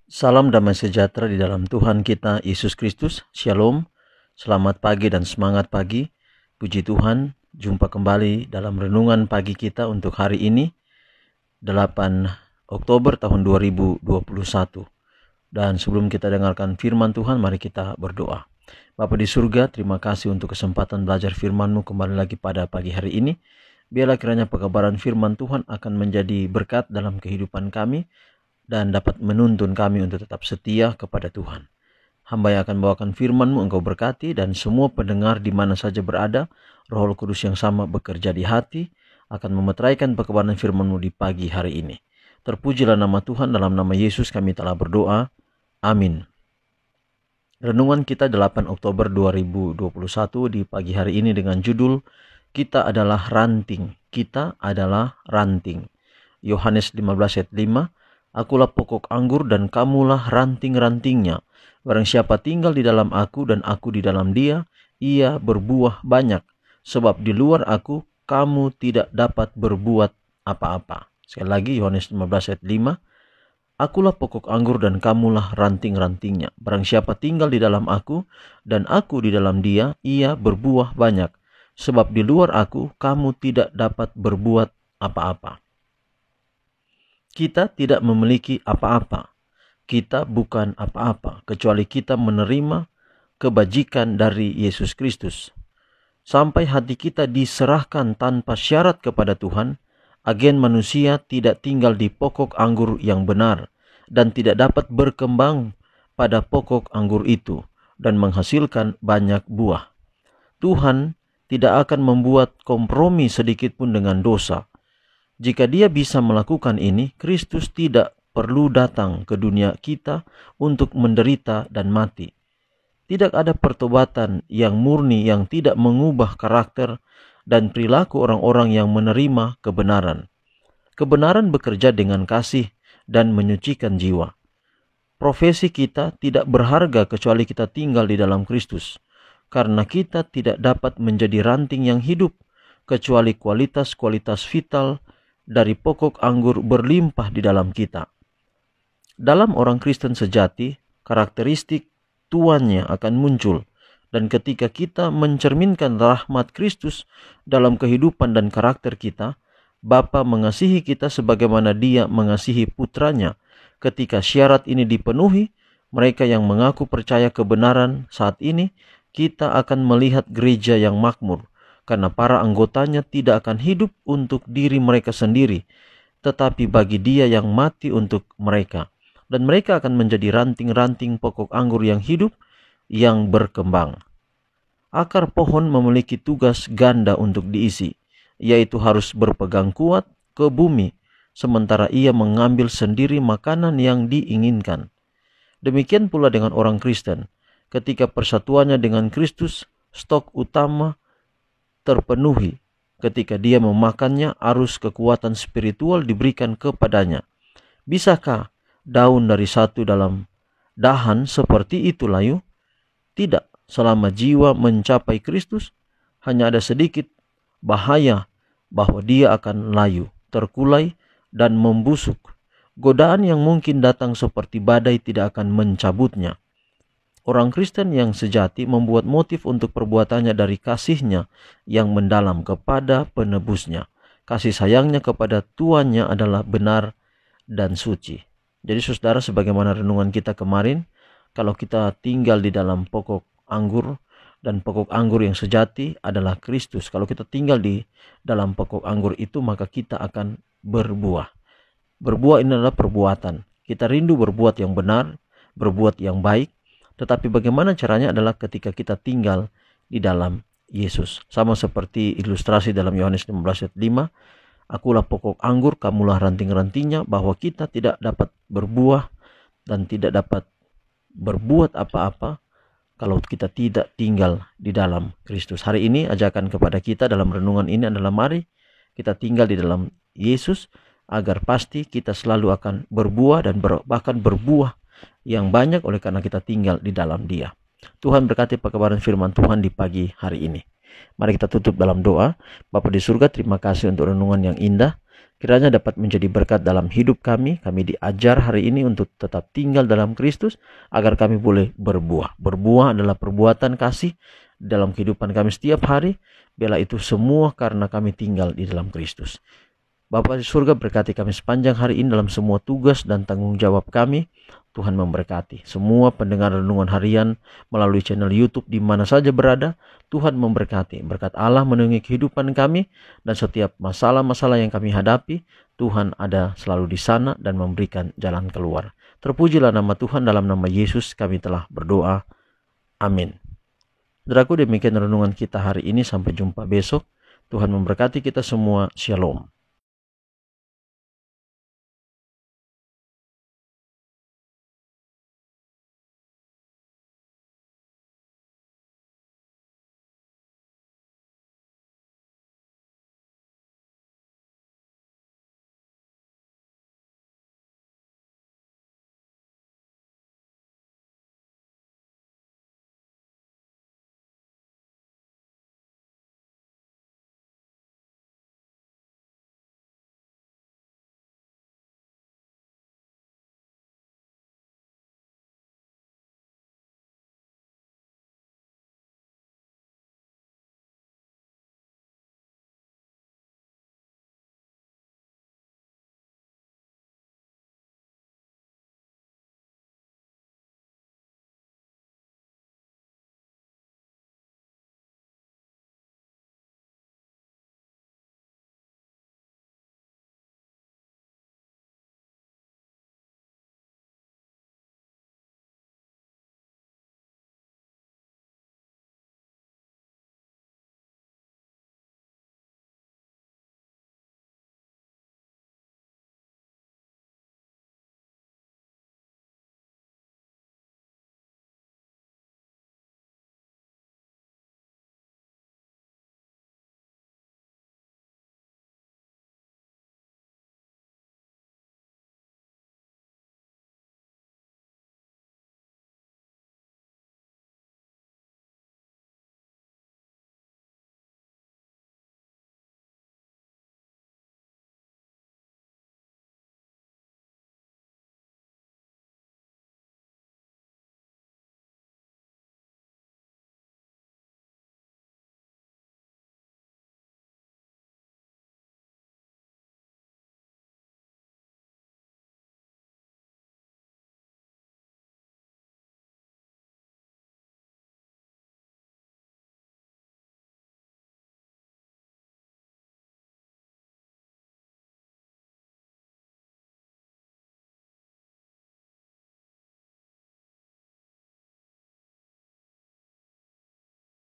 Salam damai sejahtera di dalam Tuhan kita Yesus Kristus. Shalom, selamat pagi dan semangat pagi. Puji Tuhan, jumpa kembali dalam renungan pagi kita untuk hari ini 8 Oktober tahun 2021. Dan sebelum kita dengarkan firman Tuhan, mari kita berdoa. Bapa di surga, terima kasih untuk kesempatan belajar firman-Mu kembali lagi pada pagi hari ini. Biarlah kiranya pekabaran firman Tuhan akan menjadi berkat dalam kehidupan kami dan dapat menuntun kami untuk tetap setia kepada Tuhan. Hamba yang akan bawakan firman-Mu Engkau berkati, dan semua pendengar di mana saja berada, Roh Kudus yang sama bekerja di hati, akan memeteraikan pekabaran firman-Mu di pagi hari ini. Terpujilah nama Tuhan, dalam nama Yesus kami telah berdoa. Amin. Renungan kita 8 Oktober 2021 di pagi hari ini dengan judul Kita adalah ranting. Kita adalah ranting. Yohanes 15 ayat 5. Akulah pokok anggur dan kamulah ranting-rantingnya. Barang siapa tinggal di dalam aku dan aku di dalam dia, ia berbuah banyak. Sebab di luar aku, kamu tidak dapat berbuat apa-apa. Sekali lagi Yohanes 15 ayat 5. Akulah pokok anggur dan kamulah ranting-rantingnya. Barang siapa tinggal di dalam aku dan aku di dalam dia, ia berbuah banyak. Sebab di luar aku, kamu tidak dapat berbuat apa-apa. Kita tidak memiliki apa-apa. Kita bukan apa-apa, kecuali kita menerima kebajikan dari Yesus Kristus. Sampai hati kita diserahkan tanpa syarat kepada Tuhan, agen manusia tidak tinggal di pokok anggur yang benar dan tidak dapat berkembang pada pokok anggur itu dan menghasilkan banyak buah. Tuhan tidak akan membuat kompromi sedikit pun dengan dosa. Jika Dia bisa melakukan ini, Kristus tidak perlu datang ke dunia kita untuk menderita dan mati. Tidak ada pertobatan yang murni yang tidak mengubah karakter dan perilaku orang-orang yang menerima kebenaran. Kebenaran bekerja dengan kasih dan menyucikan jiwa. Profesi kita tidak berharga kecuali kita tinggal di dalam Kristus, karena kita tidak dapat menjadi ranting yang hidup kecuali kualitas-kualitas vital dari pokok anggur berlimpah di dalam kita. Dalam orang Kristen sejati, karakteristik tuannya akan muncul, dan ketika kita mencerminkan rahmat Kristus dalam kehidupan dan karakter kita, Bapa mengasihi kita sebagaimana Dia mengasihi putranya. Ketika syarat ini dipenuhi, mereka yang mengaku percaya kebenaran saat ini, kita akan melihat gereja yang makmur, karena para anggotanya tidak akan hidup untuk diri mereka sendiri, tetapi bagi Dia yang mati untuk mereka. Dan mereka akan menjadi ranting-ranting pokok anggur yang hidup, yang berkembang. Akar pohon memiliki tugas ganda untuk diisi, yaitu harus berpegang kuat ke bumi, sementara ia mengambil sendiri makanan yang diinginkan. Demikian pula dengan orang Kristen. Ketika persatuannya dengan Kristus, stok utama terpenuhi. Ketika dia memakannya, arus kekuatan spiritual diberikan kepadanya. Bisakah daun dari satu dalam dahan seperti itu layu? Tidak. Selama jiwa mencapai Kristus, hanya ada sedikit bahaya bahwa dia akan layu, terkulai, dan membusuk. Godaan yang mungkin datang seperti badai tidak akan mencabutnya. Orang Kristen yang sejati membuat motif untuk perbuatannya dari kasihnya yang mendalam kepada penebusnya. Kasih sayangnya kepada tuannya adalah benar dan suci. Jadi saudara, sebagaimana renungan kita kemarin, kalau kita tinggal di dalam pokok anggur, dan pokok anggur yang sejati adalah Kristus. Kalau kita tinggal di dalam pokok anggur itu, maka kita akan berbuah. Berbuah ini adalah perbuatan. Kita rindu berbuat yang benar, berbuat yang baik. Tetapi bagaimana caranya adalah ketika kita tinggal di dalam Yesus. Sama seperti ilustrasi dalam Yohanes 15 ayat 5. Akulah pokok anggur, kamulah ranting-rantingnya, bahwa kita tidak dapat berbuah dan tidak dapat berbuat apa-apa kalau kita tidak tinggal di dalam Kristus. Hari ini ajakan kepada kita dalam renungan ini adalah mari kita tinggal di dalam Yesus, agar pasti kita selalu akan berbuah dan bahkan berbuah yang banyak oleh karena kita tinggal di dalam Dia. Tuhan berkati pekabaran firman Tuhan di pagi hari ini. Mari kita tutup dalam doa. Bapa di surga, terima kasih untuk renungan yang indah. Kiranya dapat menjadi berkat dalam hidup kami. Kami diajar hari ini untuk tetap tinggal dalam Kristus, agar kami boleh berbuah. Berbuah adalah perbuatan kasih dalam kehidupan kami setiap hari. Biarlah itu semua karena kami tinggal di dalam Kristus. Bapa di surga, berkati kami sepanjang hari ini dalam semua tugas dan tanggung jawab kami. Tuhan memberkati semua pendengar renungan harian melalui channel YouTube di mana saja berada. Tuhan memberkati. Berkat Allah menaungi kehidupan kami, dan setiap masalah-masalah yang kami hadapi, Tuhan ada selalu di sana dan memberikan jalan keluar. Terpujilah nama Tuhan. Dalam nama Yesus kami telah berdoa. Amin. Saudaraku, demikian renungan kita hari ini. Sampai jumpa besok. Tuhan memberkati kita semua. Shalom.